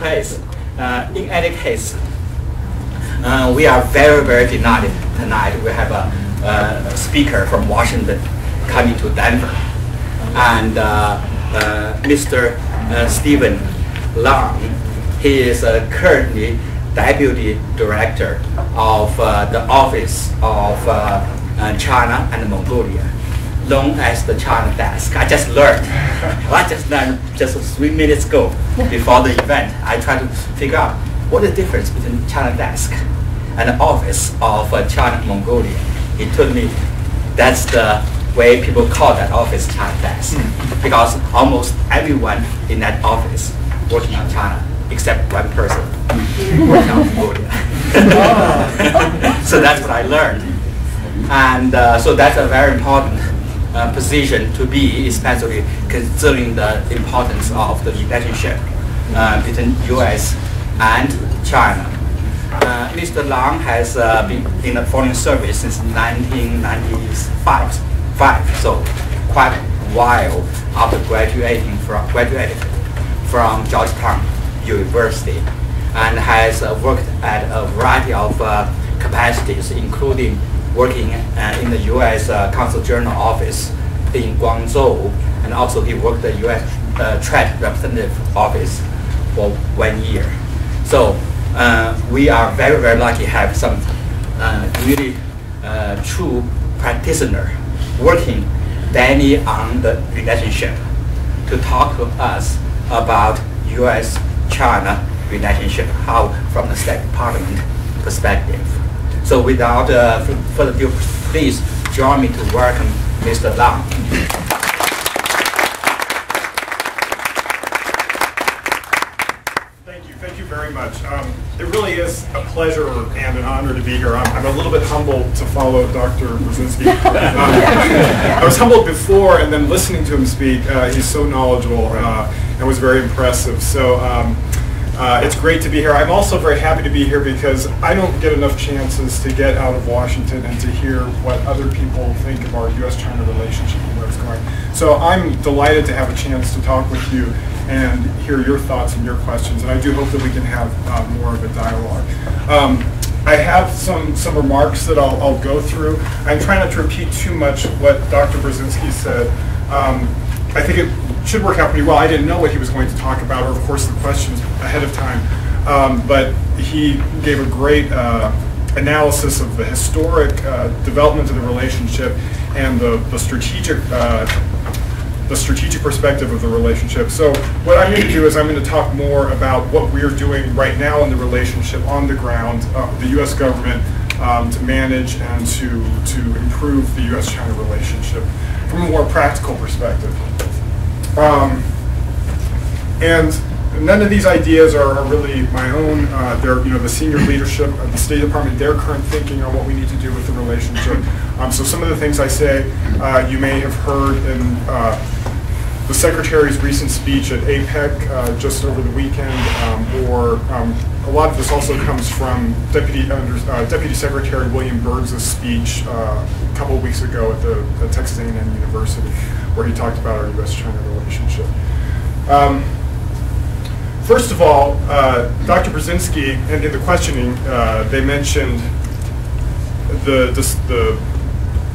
place. In any case, we are very, very delighted tonight. We have a speaker from Washington coming to Denver, and Mr. Stephan Lang. He is currently Deputy Director of the Office of China and Mongolia, known as the China Desk. I just learned just 3 minutes ago before the event. I tried to figure out what is the difference between China Desk and the Office of China and Mongolia. He told me that's the way people call that office China Desk, because almost everyone in that office working on China except one person working on Mongolia. So that's what I learned. And so that's a very important position to be, especially considering the importance of the relationship between U.S. and China. Mr. Lang has been in the foreign service since 1995, so quite a while after graduating from Georgetown University, and has worked at a variety of capacities, including working in the U.S. Consul General Office in Guangzhou, and also he worked at the U.S. Trade Representative Office for 1 year. So we are very, very lucky to have some really true practitioner working daily on the relationship to talk to us about U.S.-China relationship, how from the State Department perspective. So without further ado, please join me to welcome Mr. Lang. Thank you very much. It really is a pleasure and an honor to be here. I'm a little bit humbled to follow Dr. Brzezinski. I was humbled before, and then listening to him speak, he's so knowledgeable and was very impressive. So it's great to be here. I'm also very happy to be here because I don't get enough chances to get out of Washington and to hear what other people think of our U.S.-China relationship and where it's going. So I'm delighted to have a chance to talk with you and hear your thoughts and your questions, and I do hope that we can have more of a dialogue. I have some remarks that I'll go through. I'm trying not to repeat too much what Dr. Brzezinski said. I think it should work out pretty well. I didn't know what he was going to talk about, or of course the questions ahead of time, but he gave a great analysis of the historic development of the relationship and the strategic perspective of the relationship. So what I'm going to do is I'm going to talk more about what we're doing right now in the relationship on the ground, the U.S. government, to manage and to improve the U.S.-China relationship from a more practical perspective. And none of these ideas are really my own. They're the senior leadership of the State Department, their current thinking on what we need to do with the relationship. So some of the things I say you may have heard in the Secretary's recent speech at APEC just over the weekend, or a lot of this also comes from Deputy Secretary William Berg's speech a couple of weeks ago at the Texas A&M University, where he talked about our U.S.-China relationship. First of all, Dr. Brzezinski, and in the questioning, they mentioned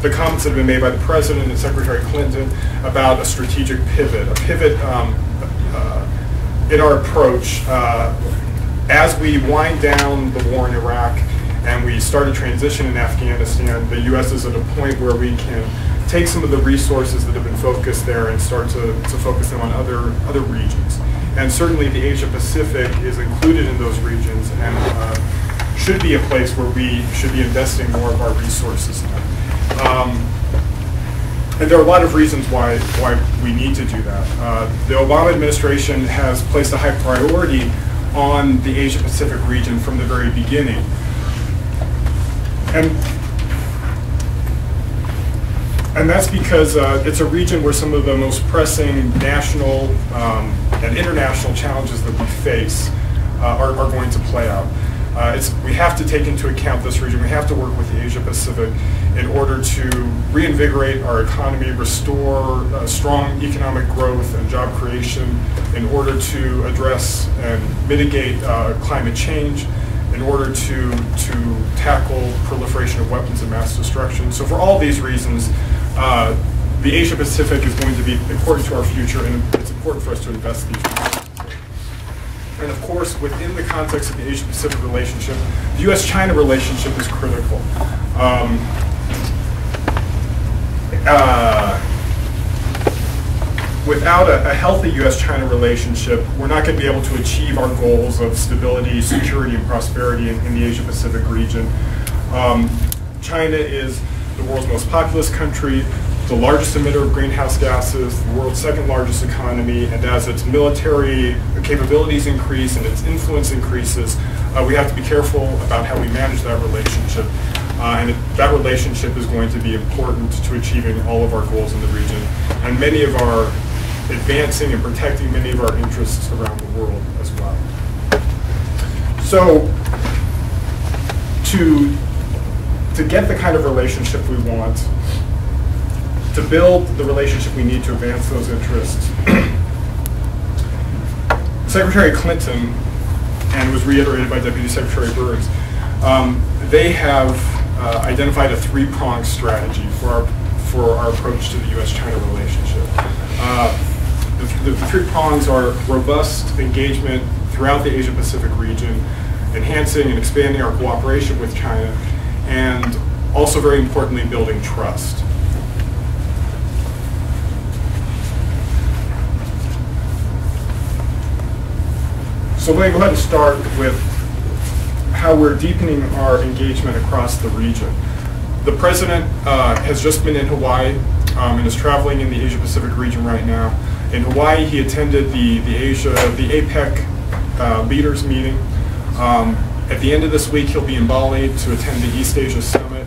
the comments that have been made by the President and Secretary Clinton about a strategic pivot, in our approach. As we wind down the war in Iraq and we start a transition in Afghanistan, the U.S. is at a point where we can take some of the resources that have been focused there and start to focus them on other regions. And certainly the Asia Pacific is included in those regions and should be a place where we should be investing more of our resources in. And there are a lot of reasons why we need to do that. The Obama administration has placed a high priority on the Asia Pacific region from the very beginning. And that's because it's a region where some of the most pressing national and international challenges that we face are going to play out. We have to take into account this region. We have to work with the Asia Pacific in order to reinvigorate our economy, restore strong economic growth and job creation, in order to address and mitigate climate change, in order to tackle proliferation of weapons of mass destruction. So for all these reasons, the Asia Pacific is going to be important to our future, and it's important for us to invest these resources. And of course, within the context of the Asia Pacific relationship, the U.S.-China relationship is critical. Without a healthy U.S.-China relationship, we're not going to be able to achieve our goals of stability, security, and prosperity in the Asia Pacific region. China is the world's most populous country, the largest emitter of greenhouse gases, the world's second largest economy, and as its military capabilities increase and its influence increases, we have to be careful about how we manage that relationship. And that relationship is going to be important to achieving all of our goals in the region, and many of our advancing and protecting many of our interests around the world as well. So to get the kind of relationship we want, to build the relationship we need to advance those interests, Secretary Clinton, and was reiterated by Deputy Secretary Burns, they have identified a three-pronged strategy for our approach to the U.S.-China relationship. The three prongs are robust engagement throughout the Asia-Pacific region, enhancing and expanding our cooperation with China, and also very importantly, building trust. So let me go ahead and start with how we're deepening our engagement across the region. The President has just been in Hawaii and is traveling in the Asia-Pacific region right now. In Hawaii, he attended the APEC leaders meeting. At the end of this week, he'll be in Bali to attend the East Asia Summit.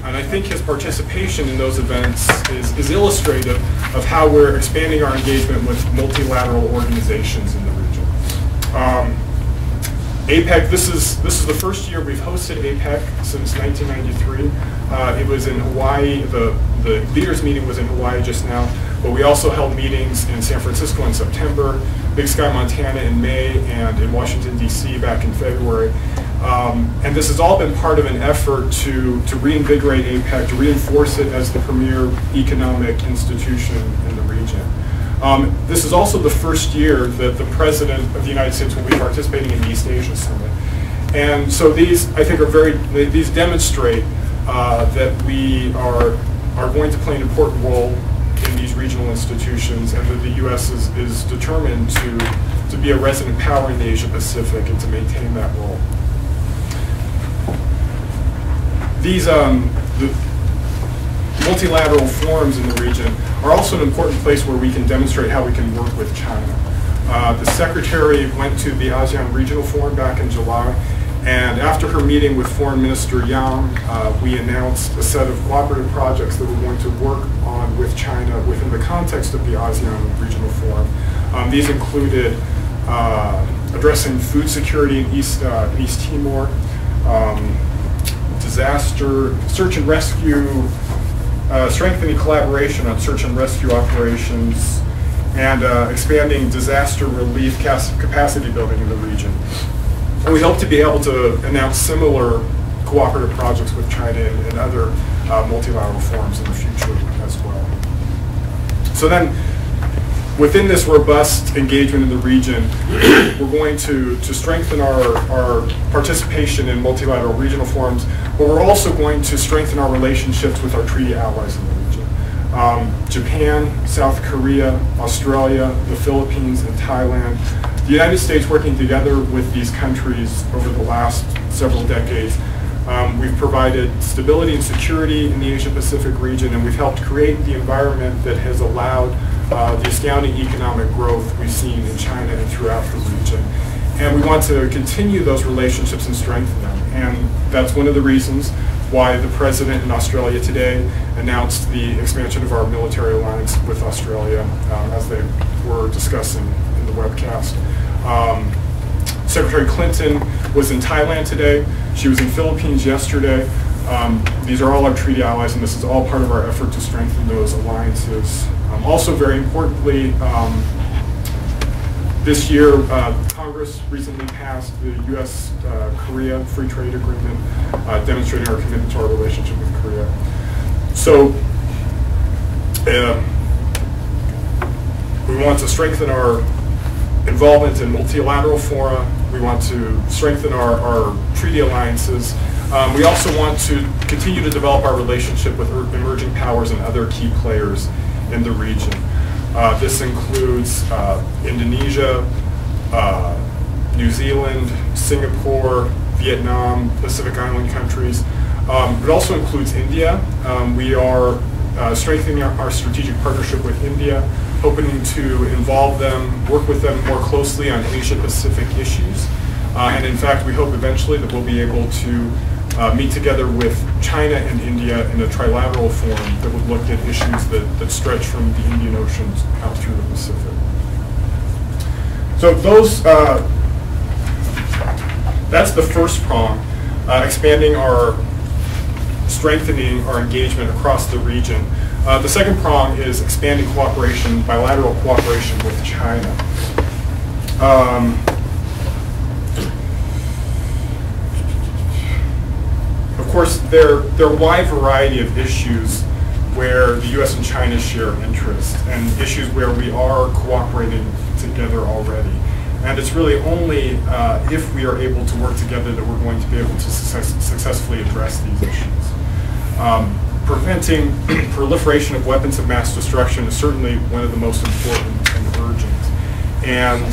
And I think his participation in those events is illustrative of how we're expanding our engagement with multilateral organizations in the region. APEC, this is the first year we've hosted APEC since 1993. It was in Hawaii, the leaders meeting was in Hawaii just now, but we also held meetings in San Francisco in September, Big Sky, Montana in May, and in Washington, D.C. back in February. And this has all been part of an effort to reinvigorate APEC, to reinforce it as the premier economic institution in the region. This is also the first year that the President of the United States will be participating in the East Asia Summit. And so these, I think, these demonstrate that we are going to play an important role in these regional institutions, and that the U.S. is determined to be a resident power in the Asia Pacific and to maintain that role. These the multilateral forums in the region are also an important place where we can demonstrate how we can work with China. The Secretary went to the ASEAN Regional Forum back in July, and after her meeting with Foreign Minister Yang, we announced a set of cooperative projects that we're going to work on with China within the context of the ASEAN Regional Forum. These included addressing food security in East Timor, disaster, search and rescue, strengthening collaboration on search and rescue operations, and expanding disaster relief capacity building in the region. And we hope to be able to announce similar cooperative projects with China and other multilateral forums in the future as well. So then, within this robust engagement in the region, we're going to strengthen our participation in multilateral regional forums, but we're also going to strengthen our relationships with our treaty allies in the region. Japan, South Korea, Australia, the Philippines, and Thailand. The United States, working together with these countries over the last several decades, we've provided stability and security in the Asia-Pacific region, and we've helped create the environment that has allowed the astounding economic growth we've seen in China and throughout the region. And we want to continue those relationships and strengthen them. And that's one of the reasons why the President in Australia today announced the expansion of our military alliance with Australia, as they were discussing in the webcast. Secretary Clinton was in Thailand today. She was in Philippines yesterday. These are all our treaty allies, and this is all part of our effort to strengthen those alliances. Also, very importantly, this year, Congress recently passed the U.S.-Korea Free Trade Agreement, demonstrating our commitment to our relationship with Korea. So, we want to strengthen our involvement in multilateral fora. We want to strengthen our treaty alliances. We also want to continue to develop our relationship with emerging powers and other key players in the region. This includes Indonesia, New Zealand, Singapore, Vietnam, Pacific Island countries. It also includes India. We are strengthening our strategic partnership with India, hoping to involve them, work with them more closely on Asia-Pacific issues. And in fact, we hope eventually that we'll be able to meet together with China and India in a trilateral forum that would look at issues that stretch from the Indian Ocean out through the Pacific. So those, that's the first prong, strengthening our engagement across the region. The second prong is expanding cooperation, bilateral cooperation with China. Of course, there are a wide variety of issues where the U.S. and China share interest, and issues where we are cooperating together already. And it's really only if we are able to work together that we're going to be able to successfully address these issues. Preventing proliferation of weapons of mass destruction is certainly one of the most important and urgent. And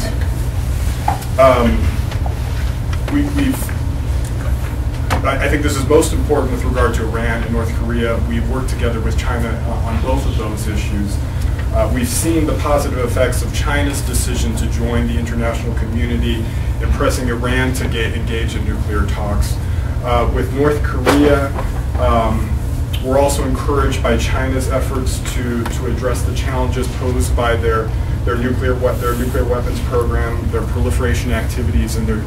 I think this is most important with regard to Iran and North Korea. We've worked together with China on both of those issues. We've seen the positive effects of China's decision to join the international community in pressing Iran to engage in nuclear talks. With North Korea, we're also encouraged by China's efforts to address the challenges posed by their nuclear weapons program, their proliferation activities, and their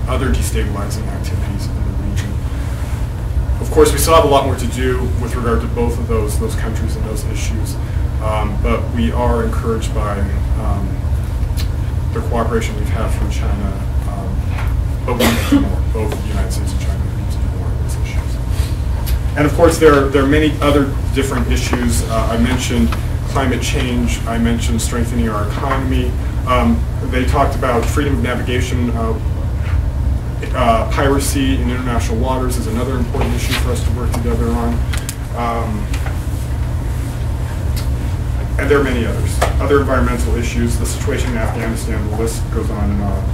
other destabilizing activities in the region. Of course, we still have a lot more to do with regard to both of those countries and those issues, but we are encouraged by the cooperation we've had from China, but we need to do more. Both the United States and China need to do more on these issues. And of course, there are many other different issues. I mentioned climate change. I mentioned strengthening our economy. They talked about freedom of navigation. Piracy in international waters is another important issue for us to work together on. And there are many others. Other environmental issues, the situation in Afghanistan, the list goes on and on.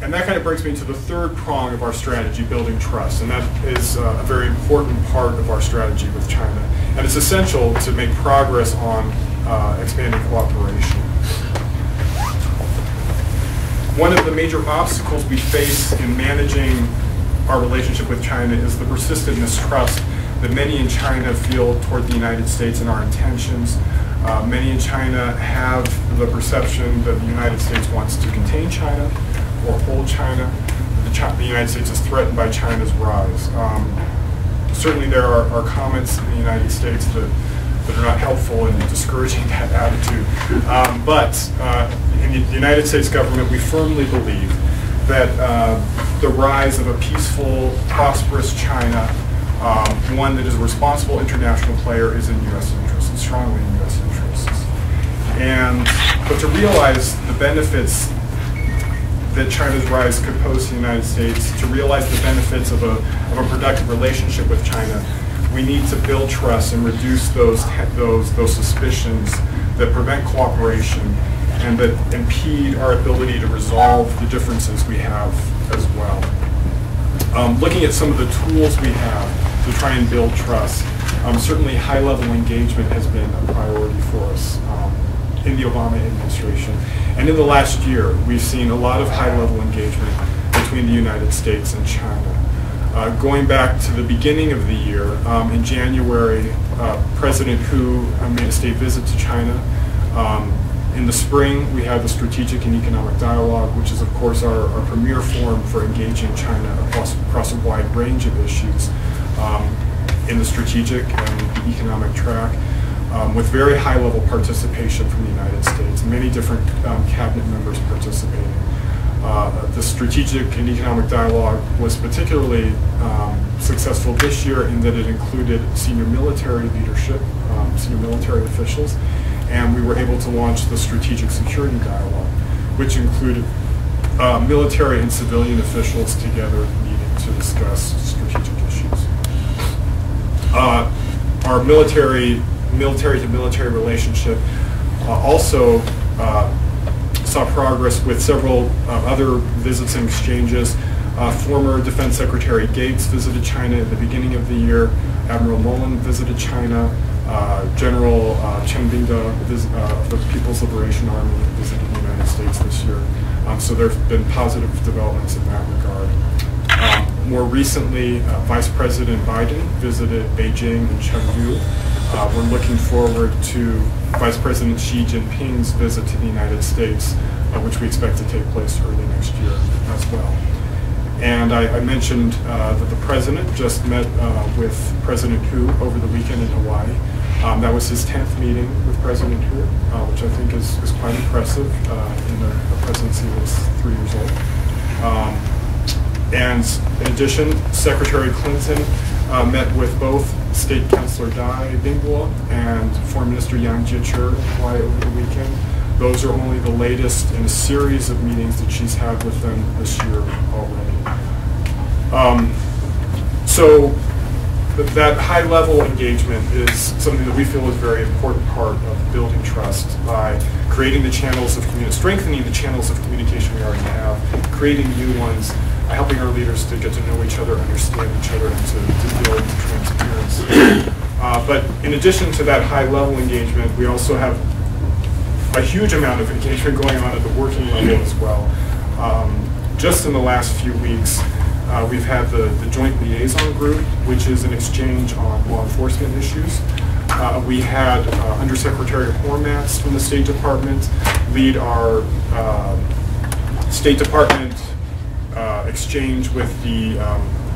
And that kind of brings me to the third prong of our strategy, building trust. And that is a very important part of our strategy with China. And it's essential to make progress on expanding cooperation. One of the major obstacles we face in managing our relationship with China is the persistent mistrust that many in China feel toward the United States and our intentions. Many in China have the perception that the United States wants to contain China or hold China. The United States is threatened by China's rise. Certainly there are comments in the United States that are not helpful in discouraging that attitude. But in the United States government, we firmly believe that the rise of a peaceful, prosperous China, one that is a responsible international player, is in U.S. interests, and strongly in U.S. interests. But to realize the benefits that China's rise could pose to the United States, to realize the benefits of a productive relationship with China, we need to build trust and reduce those suspicions that prevent cooperation and that impede our ability to resolve the differences we have as well. Looking at some of the tools we have to try and build trust, certainly high-level engagement has been a priority for us in the Obama administration. And in the last year, we've seen a lot of high-level engagement between the United States and China. Going back to the beginning of the year, in January, President Hu made a state visit to China. In the spring, we have the Strategic and Economic Dialogue, which is, of course, our premier forum for engaging China across a wide range of issues in the strategic and the economic track, with very high-level participation from the United States, many different cabinet members participating. The Strategic and Economic Dialogue was particularly successful this year in that it included senior military leadership, senior military officials, and we were able to launch the Strategic Security Dialogue, which included military and civilian officials together meeting to discuss strategic issues. Our military-to-military relationship also saw progress with several other visits and exchanges. Former Defense Secretary Gates visited China at the beginning of the year. Admiral Mullen visited China. General Chen Bingde of the People's Liberation Army visited the United States this year. So there have been positive developments in that regard. More recently, Vice President Biden visited Beijing and Chengdu. We're looking forward to Vice President Xi Jinping's visit to the United States, which we expect to take place early next year as well. And I mentioned that the President just met with President Hu over the weekend in Hawaii. That was his 10th meeting with President Hu, which I think is quite impressive in a presidency that's 3 years old. And in addition, Secretary Clinton met with both State Councilor Dai Bingguo and Foreign Minister Yang Jiechi in Hawaii over the weekend. Those are only the latest in a series of meetings that she's had with them this year already. So that high-level engagement is something that we feel is a very important part of building trust by creating the channels of strengthening the channels of communication we already have, creating new ones, helping our leaders to get to know each other, understand each other, and to build transparency. But in addition to that high-level engagement, we also have a huge amount of engagement going on at the working level as well. Just in the last few weeks, we've had the Joint Liaison Group, which is an exchange on law enforcement issues. We had Undersecretary Hormats from the State Department lead our State Department exchange with the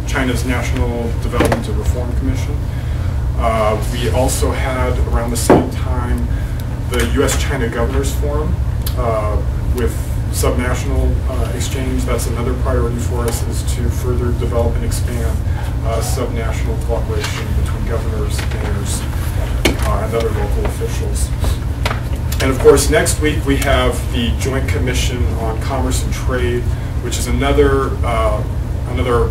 China's National Development and Reform Commission. We also had, around the same time, the U.S.-China Governors Forum with subnational exchange. That's another priority for us, is to further develop and expand subnational cooperation between governors, mayors, and other local officials. And of course, next week we have the Joint Commission on Commerce and Trade, which is another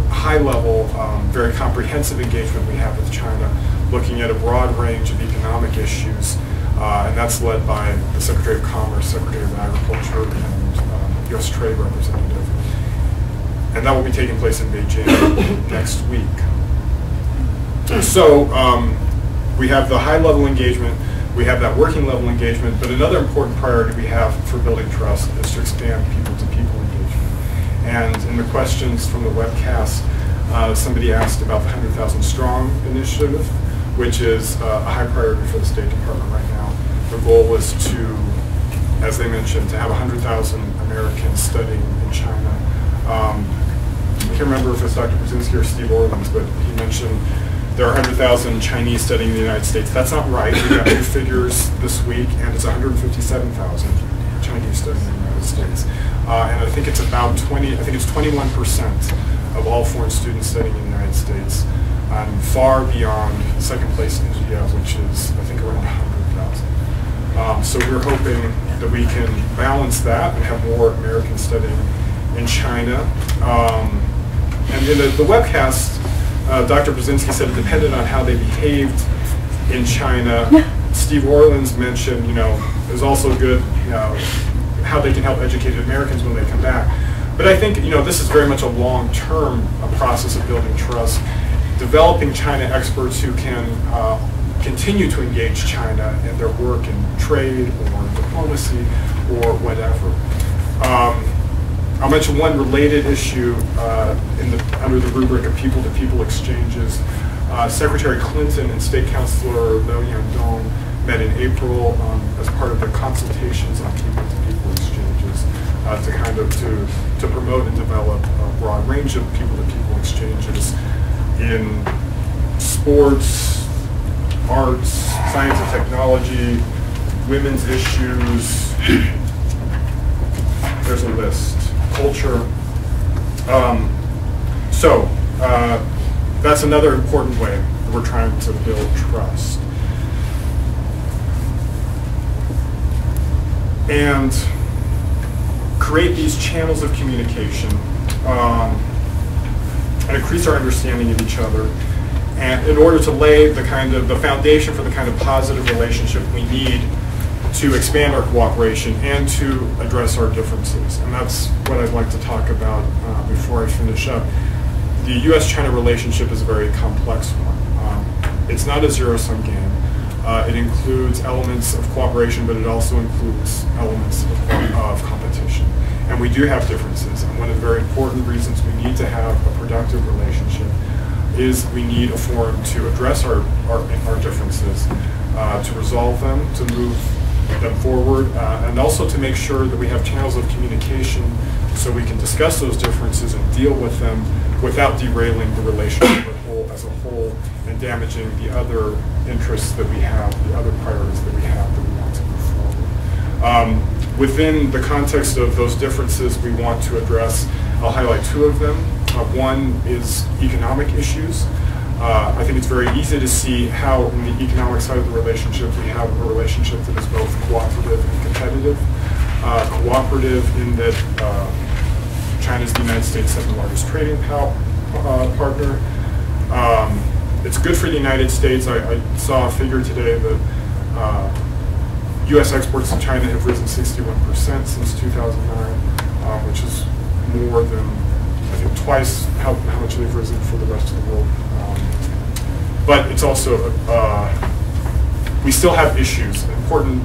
high-level, very comprehensive engagement we have with China, looking at a broad range of economic issues. And that's led by the Secretary of Commerce, Secretary of Agriculture, and U.S. Trade Representative. And that will be taking place in Beijing next week. So we have the high-level engagement, we have that working-level engagement, but another important priority we have for building trust is to expand people-to-people engagement. And in the questions from the webcast, somebody asked about the 100,000 Strong initiative, which is a high priority for the State Department right now. The goal is to, as they mentioned, to have 100,000 Americans studying in China. I can't remember if it's Dr. Brzezinski or Steve Orleans, but he mentioned there are 100,000 Chinese studying in the United States. That's not right. We got new figures this week, and it's 157,000 Chinese studying in the United States. And I think it's about 21% of all foreign students studying in the United States. Far beyond second place in India, which is, I think, around 100,000. So we're hoping that we can balance that and have more Americans studying in China. And in the webcast, Dr. Brzezinski said it depended on how they behaved in China. Steve Orleans mentioned, it was also good, how they can help educated Americans when they come back. But I think, this is very much a long-term process of building trust. Developing China experts who can continue to engage China in their work in trade or diplomacy or whatever. I'll mention one related issue under the rubric of people-to-people exchanges. Secretary Clinton and State Councilor Liu Yandong met in April as part of the consultations on people-to-people exchanges to promote and develop a broad range of people-to-people exchanges in sports, arts, science and technology, women's issues. There's a list. Culture. That's another important way that we're trying to build trust. And create these channels of communication and increase our understanding of each other, and in order to lay the foundation for the kind of positive relationship we need to expand our cooperation and to address our differences. And that's what I'd like to talk about before I finish up. The U.S.-China relationship is a very complex one. It's not a zero-sum game. It includes elements of cooperation, but it also includes elements of competition. And we do have differences. And one of the very important reasons we need to have a productive relationship is we need a forum to address our differences, to resolve them, to move them forward, and also to make sure that we have channels of communication so we can discuss those differences and deal with them without derailing the relationship as a whole and damaging the other interests that we have, the other priorities that we have that we want to move forward. Within the context of those differences we want to address, I'll highlight two of them. One is economic issues. I think it's very easy to see how in the economic side of the relationship we have a relationship that is both cooperative and competitive. Cooperative in that China is the United States' second largest trading partner. It's good for the United States. I saw a figure today that U.S. exports to China have risen 61% since 2009, which is more than, I think, twice how much they've risen for the rest of the world. But it's also, we still have issues, important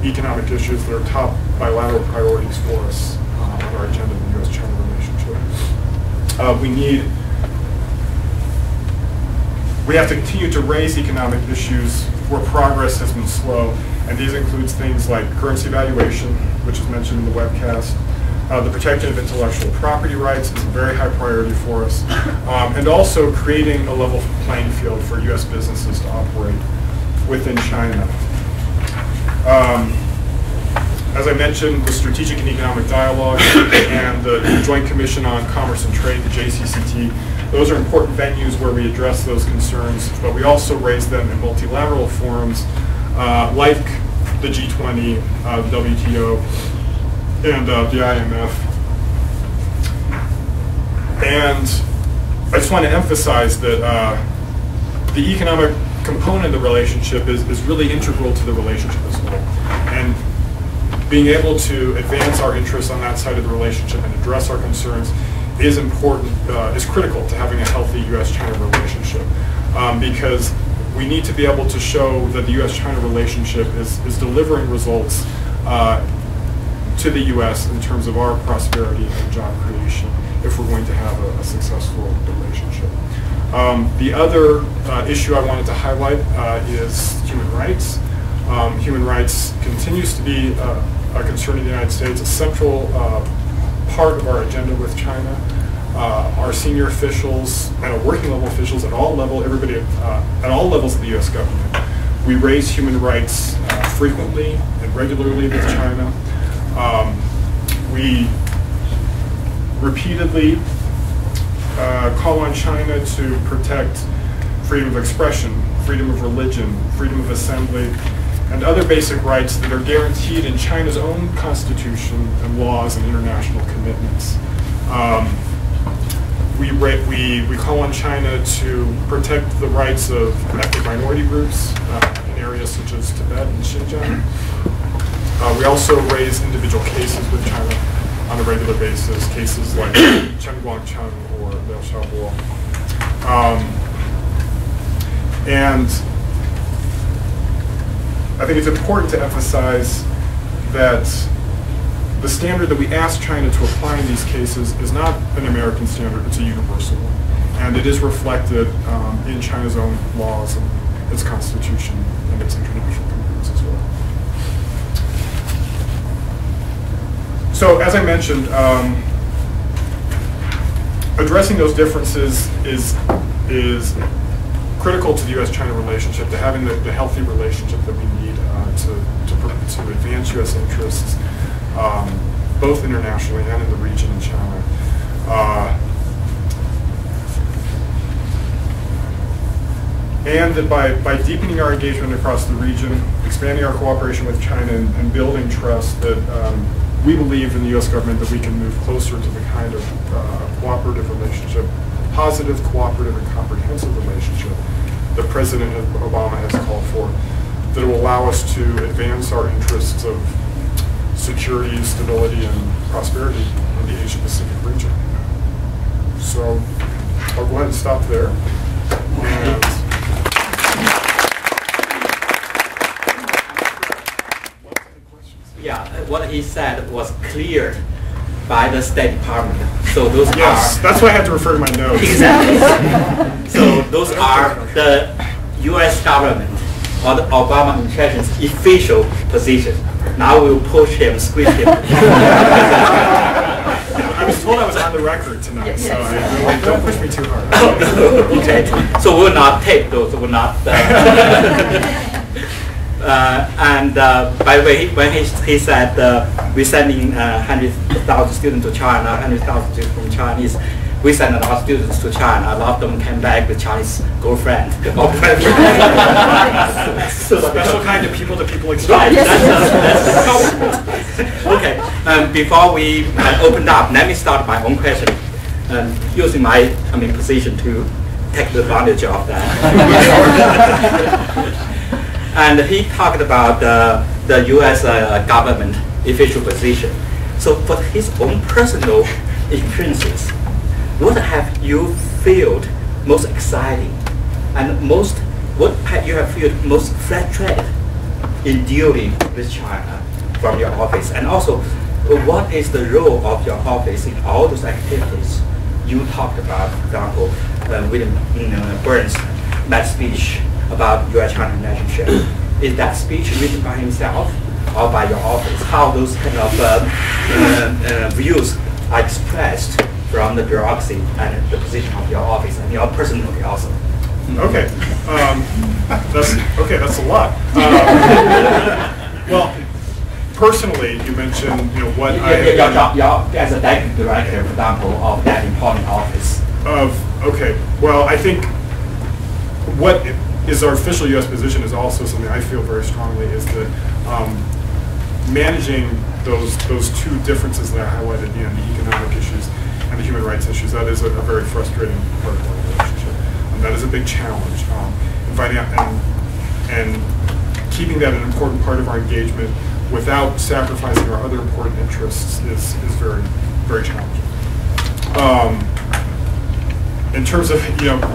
economic issues that are top bilateral priorities for us on our agenda in the U.S.-China relationship. We have to continue to raise economic issues where progress has been slow, and these includes things like currency valuation, which is mentioned in the webcast. The protection of intellectual property rights is a very high priority for us, and also creating a level playing field for U.S. businesses to operate within China. As I mentioned, the Strategic and Economic Dialogue and the Joint Commission on Commerce and Trade, the JCCT, those are important venues where we address those concerns, but we also raise them in multilateral forums like the G20, the WTO, and the IMF. And I just want to emphasize that the economic component of the relationship is really integral to the relationship as a whole. And being able to advance our interests on that side of the relationship and address our concerns is important, is critical to having a healthy U.S.-China relationship, because we need to be able to show that the U.S.-China relationship is delivering results to the U.S. in terms of our prosperity and job creation if we're going to have a successful relationship. The other issue I wanted to highlight is human rights. Human rights continues to be a concern in the United States, a central part of our agenda with China. Our senior officials and our working level officials at all levels, everybody at all levels of the U.S. government, we raise human rights frequently and regularly with China. We repeatedly call on China to protect freedom of expression, freedom of religion, freedom of assembly, and other basic rights that are guaranteed in China's own constitution and laws and international commitments. We call on China to protect the rights of ethnic minority groups in areas such as Tibet and Xinjiang. We also raise individual cases with China on a regular basis, cases like Chen Guangcheng or Liu Xiaobo. And I think it's important to emphasize that the standard that we ask China to apply in these cases is not an American standard, it's a universal one. And it is reflected in China's own laws and its constitution and its international commitments as well. So, as I mentioned, addressing those differences is critical to the U.S.-China relationship, to having the healthy relationship that we need to advance U.S. interests, both internationally and in the region in China. And that by deepening our engagement across the region, expanding our cooperation with China, and building trust, that we believe in the U.S. government that we can move closer to the kind of cooperative relationship, positive, cooperative, and comprehensive relationship that President Obama has called for, that will allow us to advance our interests of security, stability, and prosperity in the Asia-Pacific region. So I'll go ahead and stop there. And yeah, what he said was cleared by the State Department. So those yes, that's why I had to refer to my notes. Exactly. So those are the U.S. government or the Obama administration's official position. Now we'll push him, squeeze him. I was told I was on the record tonight, so don't push me too hard. Okay, so we'll not take those. We'll not. And by the way, when he said we're sending 100,000 students to China, 100,000 students from Chinese, we send a lot of students to China. A lot of them came back with Chinese girlfriend or boyfriend. Special kind of people-to-people exchange. Right. Okay. Before we open up, let me start my own question, using my position to take advantage of that. And he talked about the U.S. Government official position. So for his own personal experiences, what have you felt most exciting, and what have you felt most frustrated in dealing with China from your office? And also, what is the role of your office in all those activities you talked about? For example, William Burns, that speech about U.S.-China relationship. Is that speech written by himself or by your office? How those kind of views are expressed from the bureaucracy and the position of your office and your personally also? Okay, that's a lot. Well, personally, you mentioned what as a director, for example, of that important office. Well, I think what is our official U.S. position is also something I feel very strongly is that managing those two differences that I highlighted, the economic issues and the human rights issues, that is a very frustrating part of our relationship. That is a big challenge. And keeping that an important part of our engagement without sacrificing our other important interests is very, very challenging. In terms of,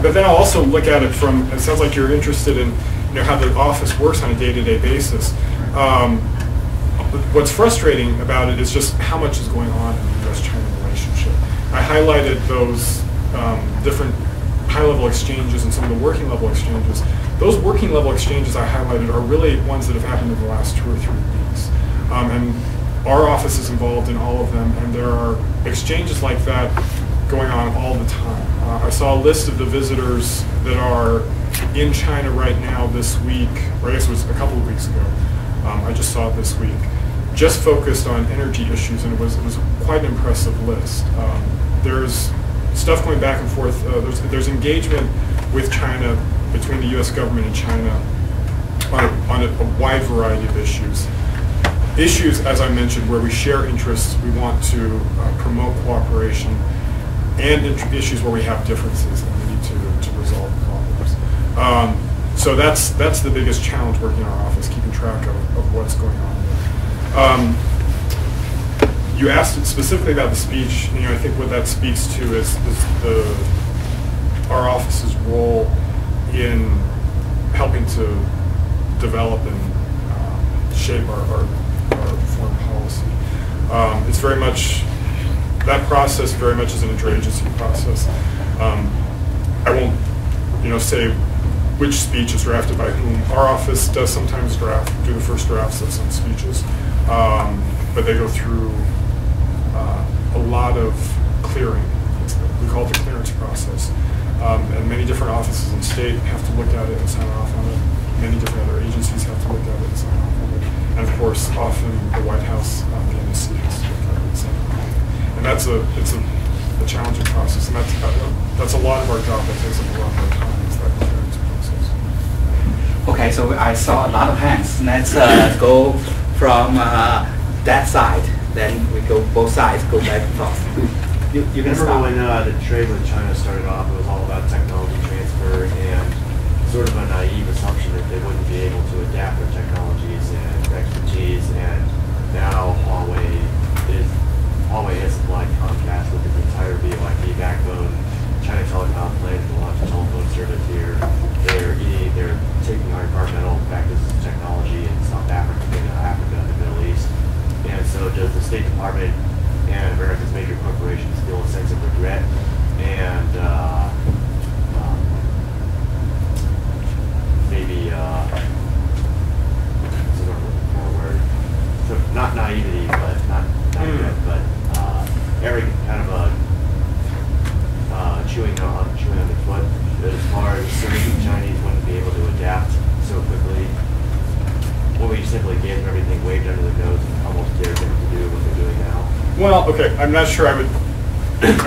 but then I'll also look at it from, it sounds like you're interested in, how the office works on a day-to-day basis. What's frustrating about it is just how much is going on in the U.S.-China relationship. I highlighted those different high-level exchanges and some of the working-level exchanges. Those working-level exchanges I highlighted are really ones that have happened in the last 2 or 3 weeks. And our office is involved in all of them, and there are exchanges like that going on all the time. I saw a list of the visitors that are in China right now this week, or I guess it was a couple of weeks ago. I just saw it this week, just focused on energy issues, and it was quite an impressive list. There's stuff going back and forth. There's engagement with China, between the U.S. government and China, on a wide variety of issues. Issues, as I mentioned, where we share interests, we want to promote cooperation, and issues where we have differences and we need to resolve problems. So that's the biggest challenge working in our office, keeping track of what's going on there. You asked specifically about the speech. I think what that speaks to is our office's role in helping to develop and shape our foreign policy. It's very much, that process very much is an interagency process. I won't, say which speech is drafted by whom. Our office does sometimes do the first drafts of some speeches, but they go through a lot of clearing. We call it the clearance process. And many different offices in state have to look at it and sign off on it. Many different other agencies have to look at it and sign off on it. And of course, often the White House, the NSC has to look at it and sign off on it. And it's a challenging process. And that's a lot of our job. That takes up a lot of our time, is that clearance process. Okay, so I saw a lot of hands. Let's go from that side. Then we go both sides, go back and forth. You can remember start. when the trade with China started off, it was all about technology transfer and sort of a naive assumption that they wouldn't be able to adapt their technologies and expertise. And now Huawei has supplied Comcast with its entire VoIP backbone. China Telecom plans to launch a telephone service here. They're taking our environmental practices and technology in South Africa and the Middle East. And so does the State Department and America's major corporations feel a sense of regret and maybe what's the word for a word? So not naivety, but not regret, but every kind of chewing on the foot as far as certain Chinese wouldn't be able to adapt so quickly. When we simply gave them everything, waved under the nose, and almost dared them to do what they're doing now. Well, okay, I'm not sure I would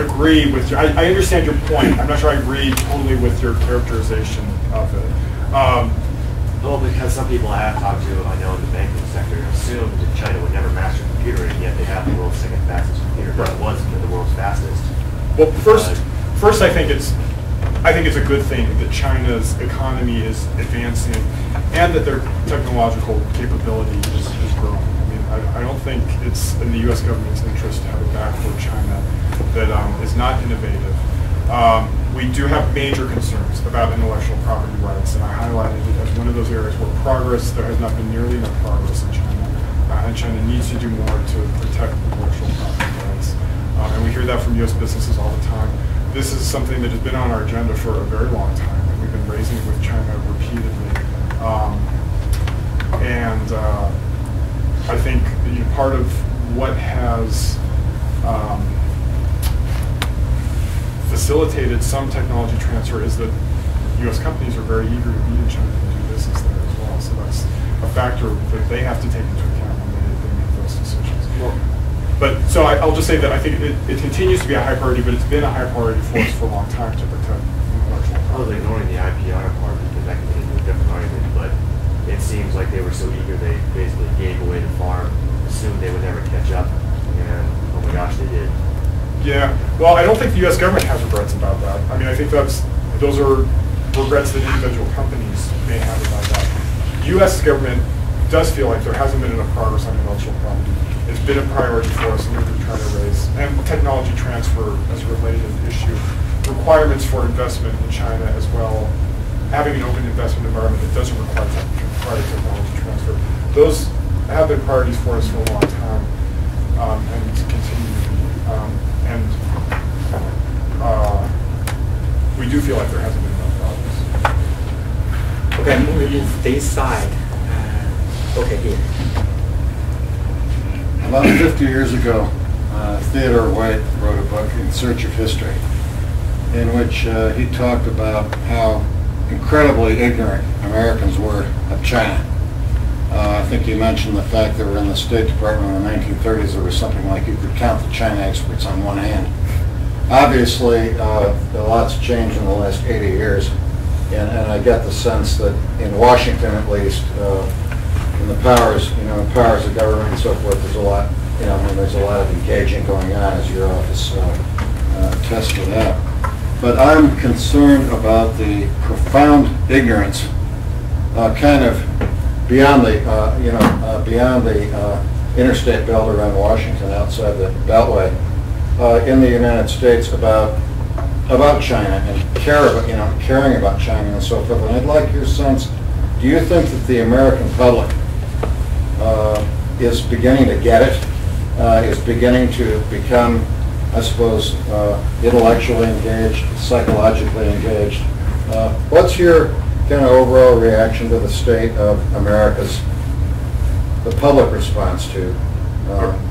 agree with you. I understand your point. I'm not sure I agree totally with your characterization of it. Well, because some people I have talked to, I know in the banking sector, assumed that China would never master a computer, and yet they have the world's second fastest computer, but it wasn't the world's fastest. Well, first, I think it's a good thing that China's economy is advancing and that their technological capability is growing. I mean, I don't think it's in the U.S. government's interest to have a backward China that is not innovative. We do have major concerns about intellectual property rights, and I highlighted it as one of those areas where there has not been nearly enough progress in China, and China needs to do more to protect intellectual property rights. And we hear that from U.S. businesses all the time. This is something that has been on our agenda for a very long time, and we've been raising it with China repeatedly. I think part of what has facilitated some technology transfer is that U.S. companies are very eager to be in China and do business there as well. So that's a factor that they have to take into account when they make those decisions. So I'll just say that I think it continues to be a high priority, but it's been a high priority for us for a long time to protect intellectual property. I was ignoring the IPR part because that can get into a different argument, but it seems like they were so eager they basically gave away the farm, assumed they would never catch up, and oh my gosh, they did. Yeah, well, I don't think the U.S. government has regrets about that. I mean, I think those are regrets that individual companies may have about that. The U.S. government does feel like there hasn't been enough progress on intellectual property. It's been a priority for us, and we're trying to raise, and technology transfer as a related issue, requirements for investment in China as well, having an open investment environment that doesn't require technology transfer. Those have been priorities for us for a long time, and continue to be. We do feel like there hasn't been enough progress. Okay, move this side. Okay, here. About 50 years ago, Theodore White wrote a book, In Search of History, in which he talked about how incredibly ignorant Americans were of China. I think he mentioned the fact that we're in the State Department in the 1930s, there was something like you could count the China experts on one hand. Obviously, a lot's changed in the last 80 years, and I get the sense that in Washington at least, in the powers of government and so forth, there's a lot, there's a lot of engaging going on, as your office tested out. But I'm concerned about the profound ignorance, kind of beyond the, beyond the interstate belt around Washington, outside the Beltway, in the United States about China and caring about China and so forth. And I'd like your sense. Do you think that the American public is beginning to get it? Is beginning to become, I suppose, intellectually engaged, psychologically engaged? What's your kind of overall reaction to the state of America's, the public response to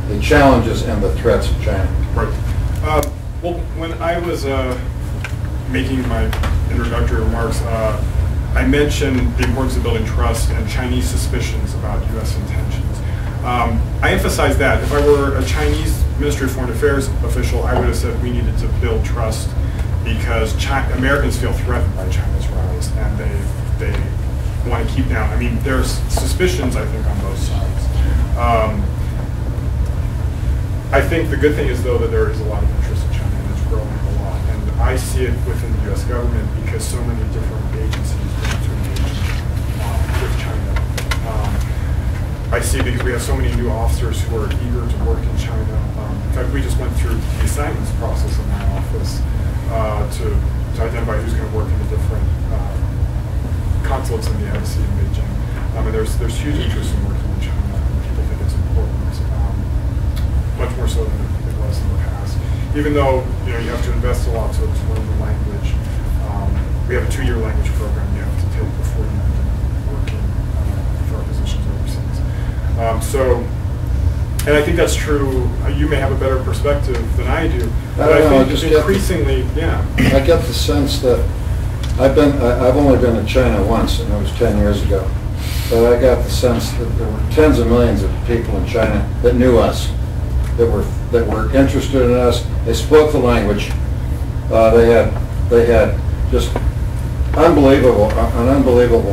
the challenges and the threats of China. Right. Well, when I was making my introductory remarks, I mentioned the importance of building trust and Chinese suspicions about U.S. intentions. I emphasize that. If I were a Chinese Ministry of Foreign Affairs official, I would have said we needed to build trust because Americans feel threatened by China's rise, and they want to keep down. I mean, there's suspicions, I think, on both sides. I think the good thing is, though, that there is a lot of interest in China, and it's growing a lot. And I see it within the U.S. government because so many different agencies want to engage with China. I see because we have so many new officers who are eager to work in China. In fact, we just went through the assignments process in my office to identify who's going to work in the different consulates in the embassy in Beijing. And there's huge interest in working in China. People think it's important, much more so than it was in the past. Even though you have to invest a lot to learn the language. We have a 2-year language program you have to take before you begin working for our positions overseas. And I think that's true. You may have a better perspective than I do, but I think increasingly, I get the sense that I've only been to China once, and it was 10 years ago. But I got the sense that there were tens of millions of people in China that knew us, that were interested in us. They spoke the language. They had just an unbelievable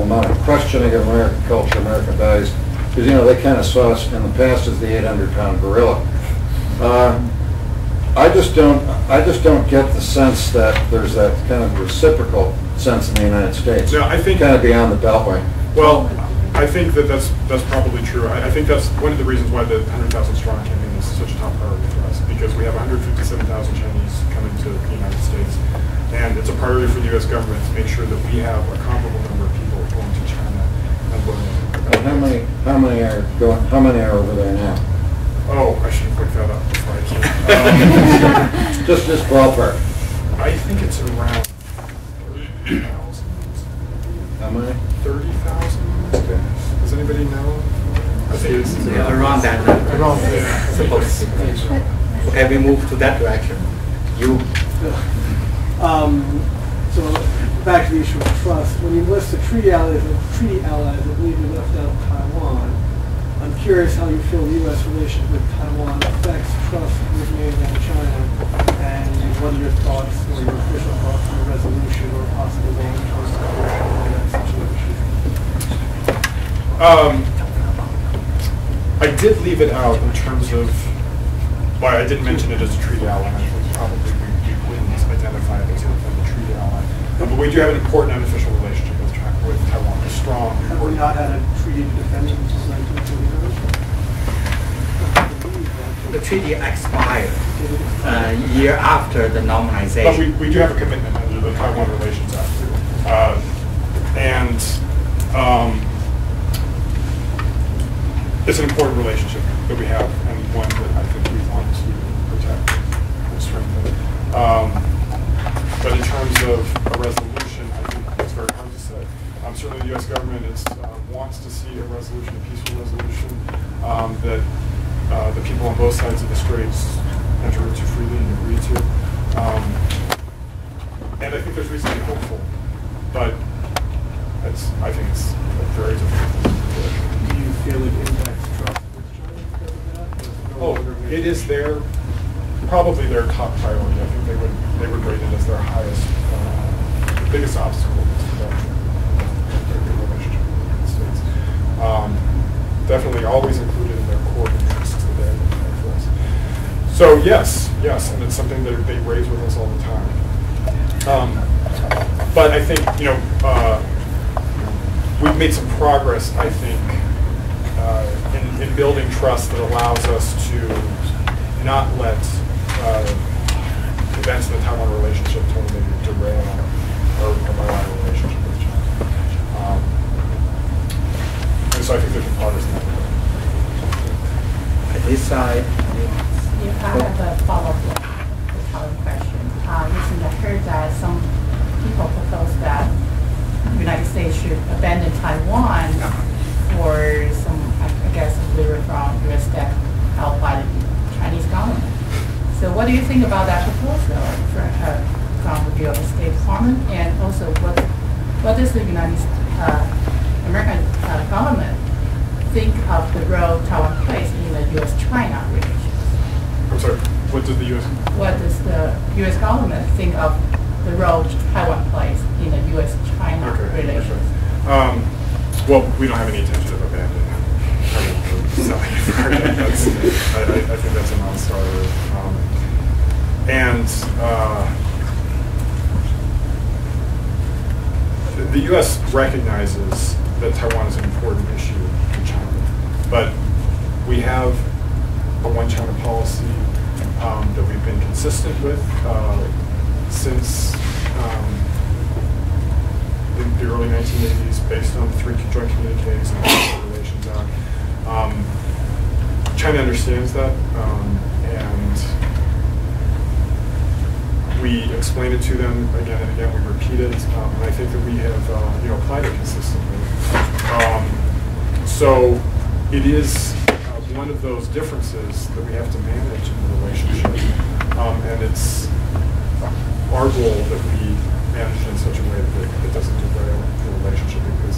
amount of questioning of American culture, American values. Because they kind of saw us in the past as the 800-pound gorilla. I just don't get the sense that there's that kind of reciprocal sense in the United States. No, I think kind of beyond the Beltway. Well, I think that's probably true. I think that's one of the reasons why the 100,000 strong campaign is such a top priority for us, because we have 157,000 Chinese coming to the United States, and it's a priority for the U.S. government to make sure that we have a comparable number of people going to China and learning. How many are over there now? Oh, I should have looked that up before I came. just ballpark. I think it's around 30,000. How many? 30,000. Okay. Does anybody know? I think it's around that number. Around there. Suppose. Okay, we move to that direction. You. So back to the issue of trust. When you list the treaty allies, I believe you left out Taiwan. I'm curious how you feel the U.S. relationship with Taiwan affects trust with mainland China, and what are your thoughts or your official thoughts on the resolution or possible long-term separation of that situation? I did leave it out in terms of, well, I didn't mention it as a treaty ally. I think probably we wouldn't identify it as a treaty ally. But we do have an important unofficial relationship with Taiwan, a strong. Have we not had a treaty to defend it since 1949? The treaty expired a year after the normalization. But we do have a commitment under the Taiwan Relations Act. It's an important relationship that we have, and one that I think we want to protect and strengthen. But in terms of a resolution, I think it's very hard to say. Certainly the U.S. government wants to see a resolution, a peaceful resolution, that the people on both sides of the straits enter into freely and agree to. And I think there's reason to be hopeful, but I think it's very difficult. Do you feel it impacts trust with China because of that? Oh, it is probably their top priority. I think they would rate it as their highest, biggest obstacle to their good relationship with the United States. Definitely always included in their core interests that they have for us. So yes, and it's something that they raise with us all the time. But I think we've made some progress. I think in building trust that allows us to not let events in the Taiwan relationship totally derail our bilateral relationship with China. And so I think there's progress in that regard. At this side. I have a follow-up question. Recently I heard that some people propose that the United States So what do you think about that proposal from the US State Department? And also, what does the American government think of the role Taiwan plays in the U.S.-China relations? I'm sorry, what does the U.S. What does the U.S. government think of the role Taiwan plays in the U.S.-China relations? Well, we don't have any intention of abandoning selling it for I think that's a non-starter. The U.S. recognizes that Taiwan is an important issue in China, but we have a one-China policy that we've been consistent with since the early 1980s, based on the 3 joint communiques and the International Relations Act. China understands that, and we explain it to them again and again. We repeat it, and I think that we have applied it consistently. So it is one of those differences that we have to manage in the relationship, and it's our goal that we manage it in such a way that it doesn't derail the relationship, because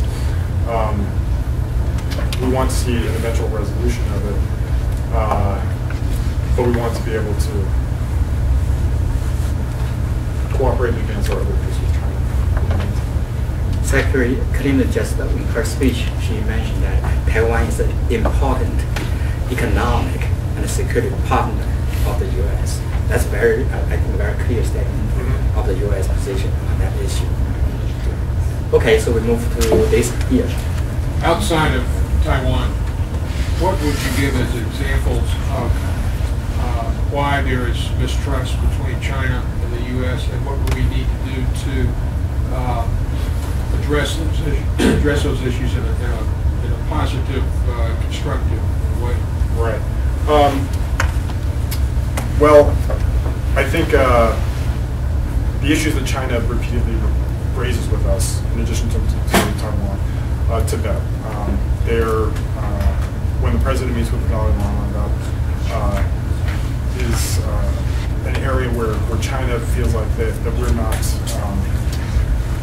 we want to see an eventual resolution of it, but we want to be able to cooperate and advance our other views with China. Secretary Clinton just in her speech, she mentioned that Taiwan is an important economic and security partner of the U.S. That's very, I think, a very clear statement of the U.S. position on that issue. Okay, so we move to this here. Outside of Taiwan, what would you give as examples of why there is mistrust between China and the U.S., and what do we need to do to address those issues in a positive, constructive way? Right. Well, I think the issues that China repeatedly raises with us, in addition to Taiwan, Tibet. When the president meets with the Dalai Lama, that is an area where China feels like that we're not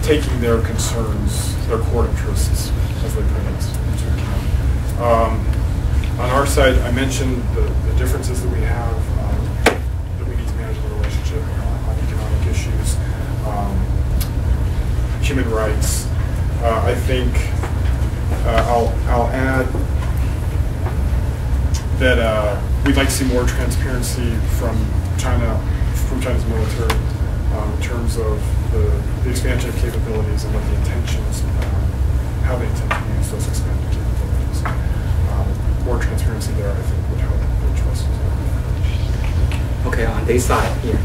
taking their concerns, their core interests, as they put it, into account. On our side, I mentioned the differences that we have, that we need to manage the relationship on economic issues, human rights. I think I'll add that we'd like to see more transparency from China's military in terms of the expansion of capabilities and what the intentions, how they intend to use those expanded capabilities. More transparency there, I think, would help the trust. Okay, on this side here.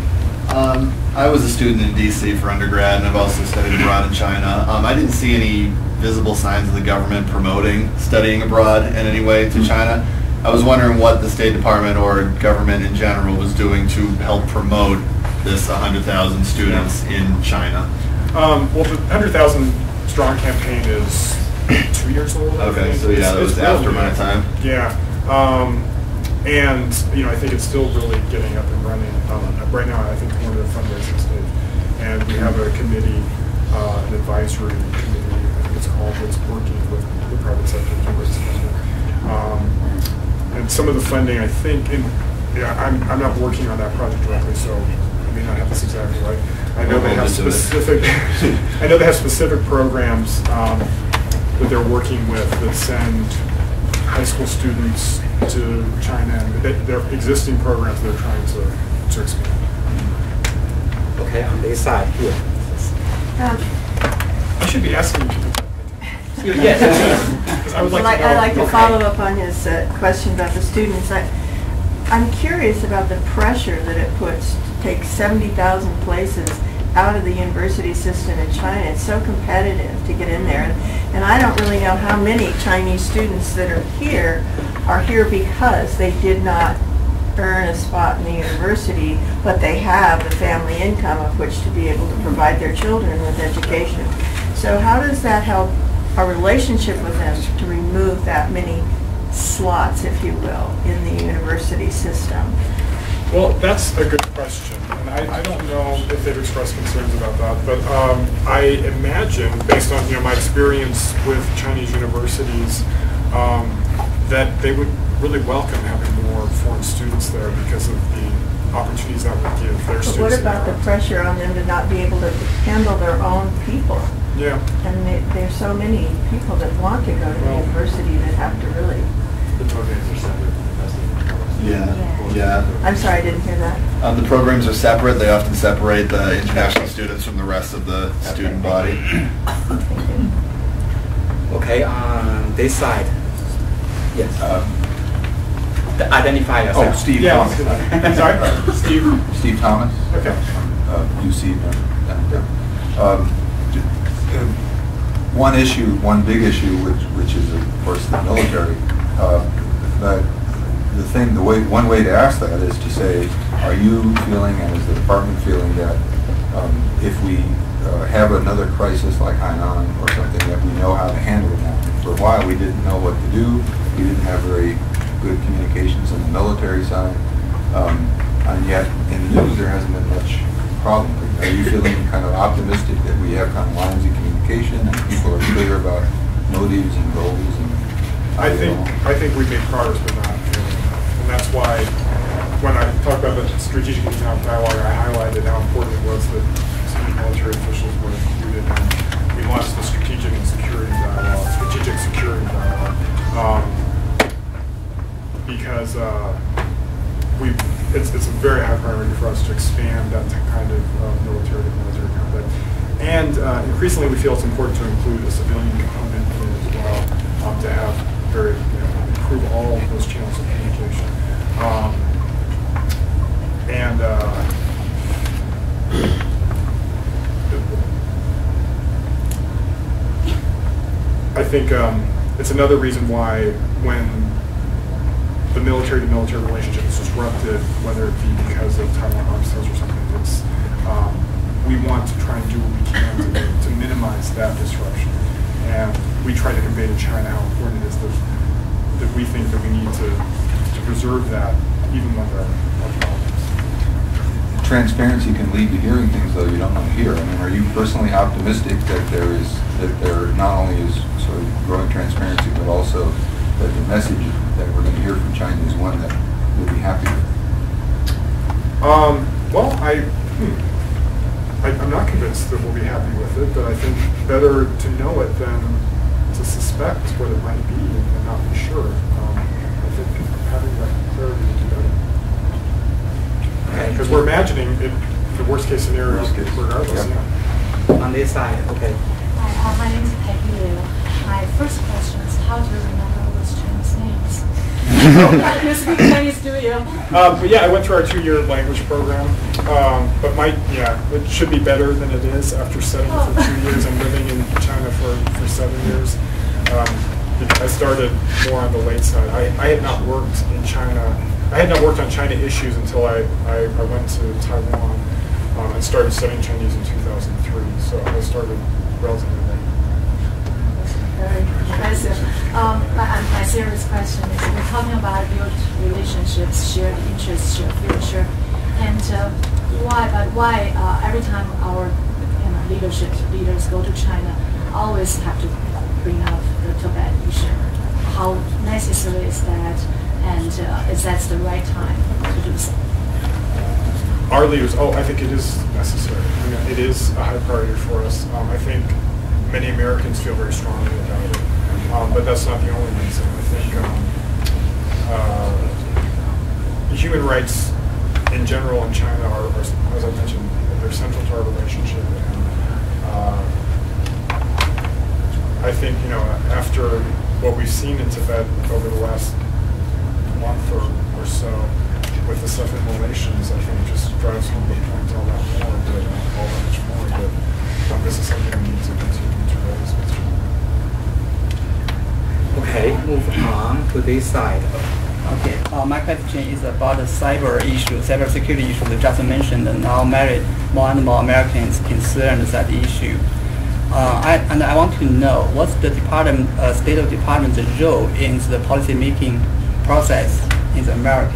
I was a student in DC for undergrad, and I've also studied abroad in China. I didn't see any visible signs of the government promoting studying abroad in any way to China. I was wondering what the State Department or government in general was doing to help promote this 100,000 students in China. Well, the 100,000 strong campaign is 2 years old. Okay, so yeah, that was after my time. Yeah, and I think it's still really getting up and running. Right now, I think we're in the fundraising stage, and we have a committee, an advisory committee, I think it's called, that's working with the private sector to raise funding. And some of the funding, I think, I'm not working on that project directly, so I may not have this exactly right. I know they have specific. I know they have specific programs that they're working with that send high school students to China, and they're existing programs they're trying to expand. Okay, on this side here. I should be asking you. Yes. I would like I'd to know. like to follow up on his question about the students. I'm curious about the pressure that it puts to take 70,000 places out of the university system in China. It's so competitive to get in there. And I don't really know how many Chinese students that are here because they did not earn a spot in the university, but they have the family income of which to be able to provide their children with education. So how does that help our relationship with them to remove that many slots, if you will, in the university system? Well, that's a good question, and I don't know if they've expressed concerns about that, but I imagine, based on my experience with Chinese universities, that they would really welcome having more foreign students there because of the opportunities that would give their students. But what about the pressure on them to not be able to handle their own people? Yeah. And there's so many people that want to go to the university that have to really. The programs are separate. Yeah. I'm sorry, I didn't hear that. The programs are separate. They often separate the international students from the rest of the student body. Okay, on this side. Yes. Identify yourself. Oh, Steve Yeah. Thomas. Sorry? Steve? Steve Thomas. Okay. UC. One big issue, which is of course the military. But one way to ask that is to say, are you feeling, and is the department feeling that if we have another crisis like Hainan or something, that we know how to handle it now? For a while, we didn't know what to do. We didn't have very good communications on the military side, and yet in the news there hasn't been much problem. Are you feeling kind of optimistic that we have kind of lines of communication and people are clear about motives and goals? And I think we've made progress with that, and that's why when I talked about the strategic economic dialogue, I highlighted how important it was that senior military officials were included, and we launched the strategic security dialogue, because it's a very high priority for us to expand that kind of military-to-military contact. And increasingly we feel it's important to include a civilian component in it as well, to have improve all of those channels of communication. I think it's another reason why when the military-to-military relationship is disrupted, whether it be because of Taiwan arms sales or something, it's, we want to try and do what we can to minimize that disruption. And we try to convey to China how important it is that we think that we need to preserve that even with our problems. Transparency can lead to hearing things though you don't want to hear. I mean, are you personally optimistic that there not only is sort of growing transparency, but also that the message that we're going to hear from China is one that we'll be happy with? Well, I'm not convinced that we'll be happy with it, but I think better to know it than to suspect what it might be and not be sure. I think having that clarity would be better. Because we're imagining the worst case scenario regardless. Yep. Yeah. On this side, okay. Hi, my name is Peggy Liu. My first question is how to remember all those Chinese names? You speak Chinese, do you? But yeah, I went through our 2-year language program. But it should be better than it is after studying for 2 years and living in China for 7 years. I started more on the late side. I had not worked in China. I had not worked on China issues until I went to Taiwan and started studying Chinese in 2003. So I started relatively late. Very impressive. My serious question is, we're talking about build relationships, shared interests, shared future, and why every time our leaders go to China, always have to bring up the Tibet issue? How necessary is that, and is that the right time to do so? Our leaders, I think it is necessary. I mean, it is a high priority for us. I think many Americans feel very strongly about it, but that's not the only reason. I think human rights in general in China are, as I mentioned, they're central to our relationship. And I think, after what we've seen in Tibet over the last month or so, with the stuff in relations, I think just drives home the point all that much more. But this is something we need to continue to raise with China. Okay, move on to this side. Okay, my question is about the cyber issue, cybersecurity issue that just mentioned, and now more and more Americans concerned with that issue. I want to know what's the State of Department's role in the policy making process in America.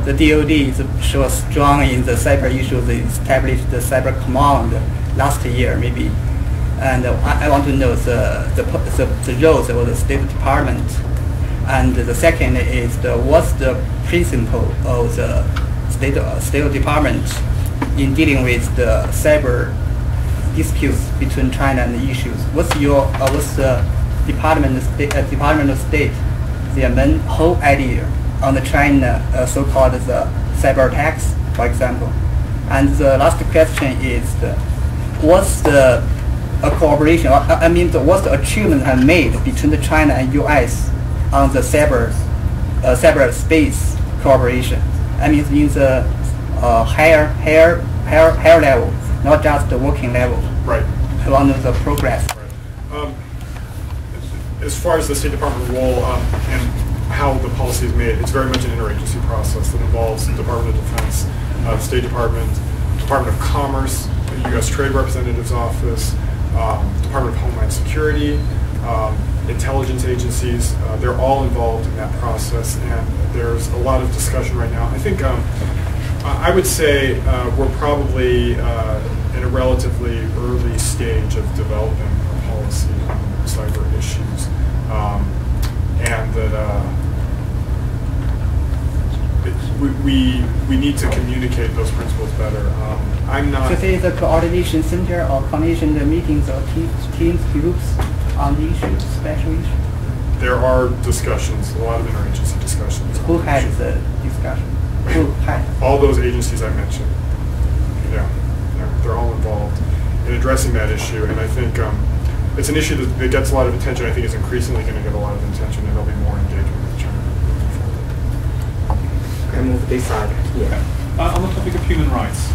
the DoD is so strong in the cyber issues. They established the cyber command last year, maybe. And I want to know the roles of the State Department. And the second is what's the principle of the State Department in dealing with the cyber disputes between China and the issues? What's the Department of State, their main whole idea on the China so-called the cyber attacks, for example? And the last question is what's the cooperation? What's the achievement have made between the China and U.S. on the cyber space cooperation? I mean, in the higher level, not just the working level. Right. I want to know the progress. Right. As far as the State Department role and how the policy is made, it's very much an interagency process that involves the Department of Defense, State Department, Department of Commerce, the U.S. Trade Representative's Office, Department of Homeland Security, intelligence agencies. They're all involved in that process, and there's a lot of discussion right now. I think I would say we're probably in a relatively early stage of developing a policy on cyber issues, and that we need to communicate those principles better. I'm not. So there is a coordination center or coordination meetings or teams groups on the issues, special issues? There are discussions, a lot of interagency discussions. Who had the discussion? Who had? All those agencies I mentioned. Yeah, they're all involved in addressing that issue, and I think it's an issue that gets a lot of attention. I think it's increasingly going to get a lot of attention, and there'll be more engagement with China moving forward. Okay, move this side. Yeah. On the topic of human rights,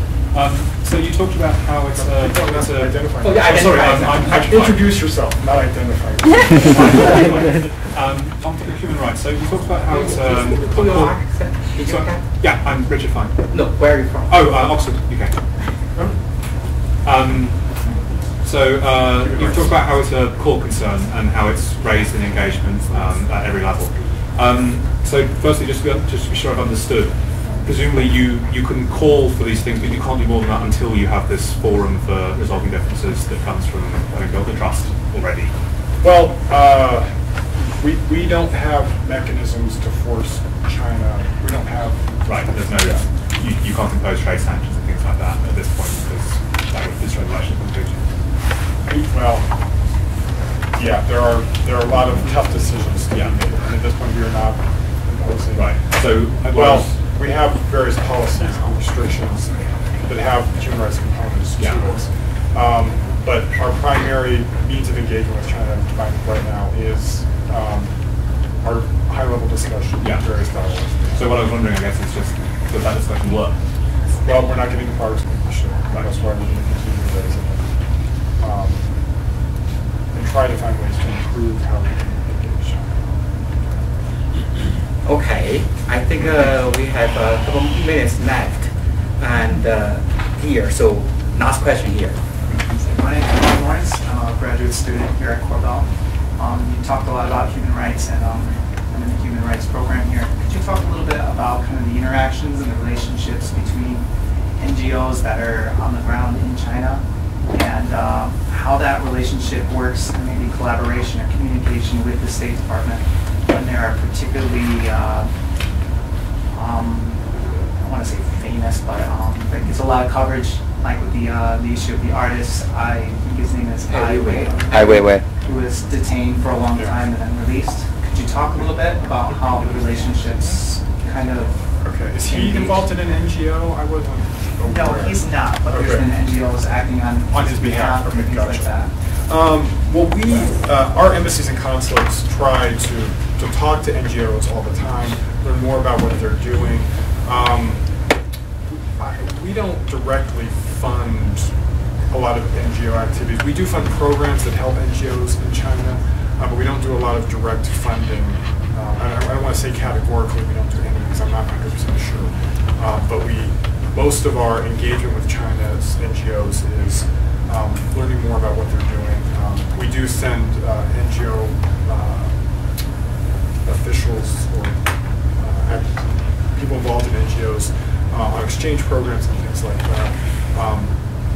so you talked about how it's identify. Oh, yeah, sorry, I'm introduce yourself, not identify. On the topic of human rights, so you talked about how it's Who you are? yeah, I'm Richard Fine. No, where are you from? Oh, Oxford, UK. So you've talked about how it's a core concern and how it's raised in engagement at every level. So firstly, just to be sure I've understood, presumably you can call for these things, but you can't do more than that until you have this forum for resolving differences that comes from having built the trust already. Well, we don't have mechanisms to force China. We don't have. Right, there's no. You can't impose trade sanctions and things like that at this point because that would destroy the relationship with Putin. Well, yeah, there are a lot of tough decisions to be made, and at this point we are not imposing. Right. So we have various policies and restrictions that have human rights components to us. But our primary means of engagement with China right now is our high-level discussion with various dialogues. So what I was wondering, I guess, is just does that discussion work? Well, we're not getting the progress we should. Right. That's why we're going to continue to raise it. And try to find ways to improve how we can engage China. Okay, I think we have a couple minutes left, and here, so last question here. My name is John Lawrence. I'm a graduate student here at Cornell. You talked a lot about human rights, and I'm in the human rights program here. Could you talk a little bit about kind of the interactions and the relationships between NGOs that are on the ground in China and how that relationship works, and maybe collaboration or communication with the State Department when there are particularly, I want to say famous, but there gets a lot of coverage, like with the issue of the artist, I think his name is Ai Weiwei, who was detained for a long time and then released. Could you talk a little bit about how the relationships kind of... Okay, is he involved in an NGO? I wasn't aware. No, he's not, but there's been NGOs acting on his behalf and things like that. Well, our embassies and consulates try to talk to NGOs all the time, learn more about what they're doing. We don't directly fund a lot of NGO activities. We do fund programs that help NGOs in China, but we don't do a lot of direct funding. I don't want to say categorically we don't do any because I'm not 100% sure. But most of our engagement with China's NGOs is learning more about what they're doing. We do send NGO officials or people involved in NGOs on exchange programs and things like that.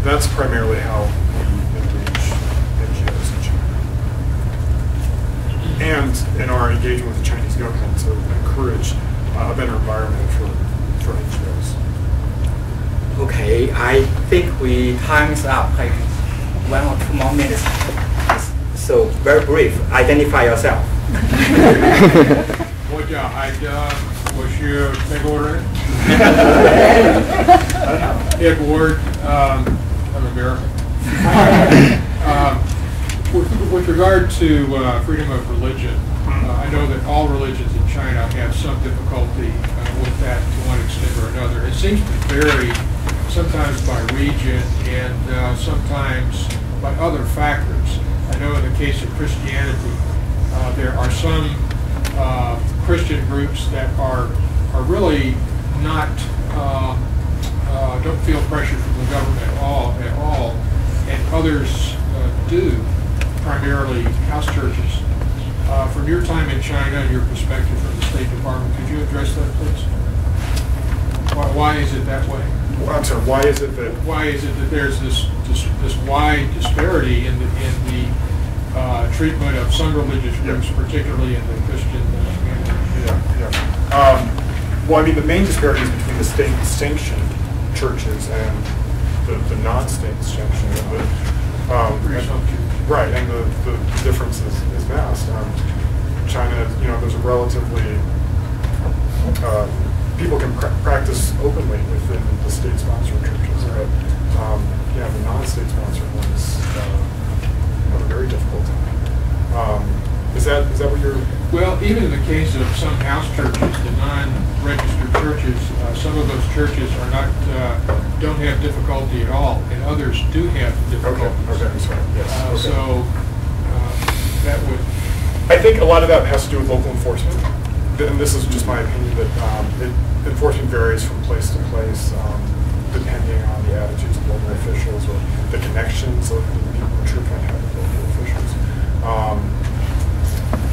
That's primarily how we engage NGOs in China. And in our engagement with the Chinese government to encourage a better environment for NGOs. Okay, I think time's up, like 1 or 2 more minutes. So very brief, identify yourself. What was your big order? Edward, I'm American. With regard to freedom of religion, I know that all religions in China have some difficulty with that to one extent or another. It seems to vary sometimes by region and sometimes by other factors. I know in the case of Christianity, there are some Christian groups that are really not, don't feel pressure from the government at all, and others do, primarily house churches. From your time in China and your perspective from the State Department, could you address that, please? Why is it that way? I'm sorry. Why is it that there's this wide disparity in the treatment of some religious groups, particularly in the Christian community? Well, I mean, the main disparity is between the state-sanctioned churches and the non-state sanctioned. Right, and the difference is vast. China, there's a relatively people can practice openly within the state-sponsored churches, but the non-state-sponsored ones have a very difficult time. Is that what you're? Well, even in the case of some house churches, the non-registered churches, some of those churches are not don't have difficulty at all, and others do have difficulties. Okay, I'm sorry. Yes. So that would. I think a lot of that has to do with local enforcement, and this is just my opinion that enforcement varies from place to place, depending on the attitudes of local officials or the connections of the people in the church might have with local officials.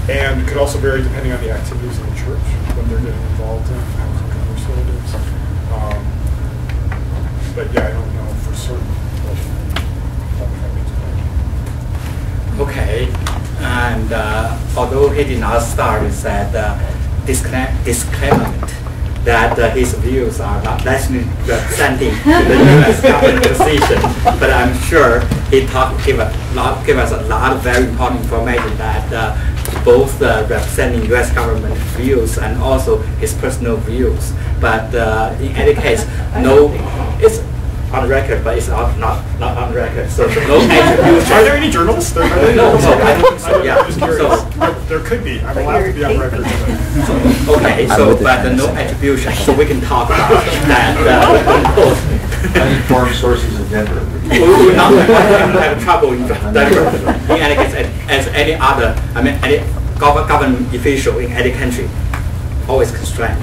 And it could also vary depending on the activities of the church, what they're getting involved in, how controversial it is. But yeah, I don't know for certain. Okay, and although he did not start with that disclaimer that his views are not necessarily representing the U.S. government position, but I'm sure he gave us a lot of very important information that both representing U.S. government views and also his personal views. But in any case, it's on record, but it's not on record. So no attribution. Are there any journalists? No, I don't think so. Yeah, I'm just curious. There could be. I'm allowed to be on record. Okay, but no attribution, so we can talk about that. Uninformed sources of Denver. We will not have trouble in Denver. In any case, as any other, any government official in any country, always constrained.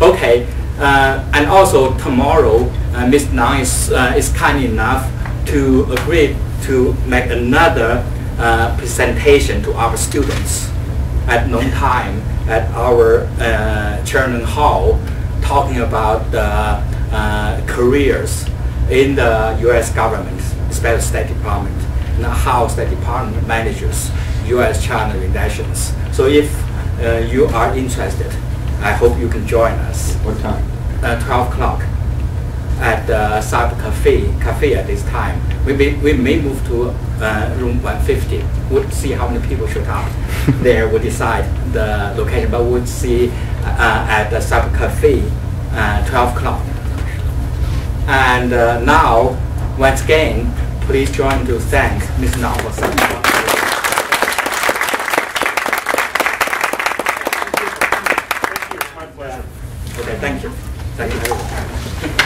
Okay, and also tomorrow, Ms. Lang is kind enough to agree to make another presentation to our students at noon time at our Chairman Hall, talking about the careers in the U.S. government, especially State Department, and how State Department manages U.S.-China relations. So if you are interested, I hope you can join us. What time? 12 o'clock at the Cyber Cafe at this time. We may move to room 150. We'll see how many people show up. There we'll decide the location, but we'll see at the Cyber Cafe 12 o'clock. And now, once again, please join to thank Ms. Lang for saying that. Thank you. It's my pleasure. Okay, thank you. Thank you very much.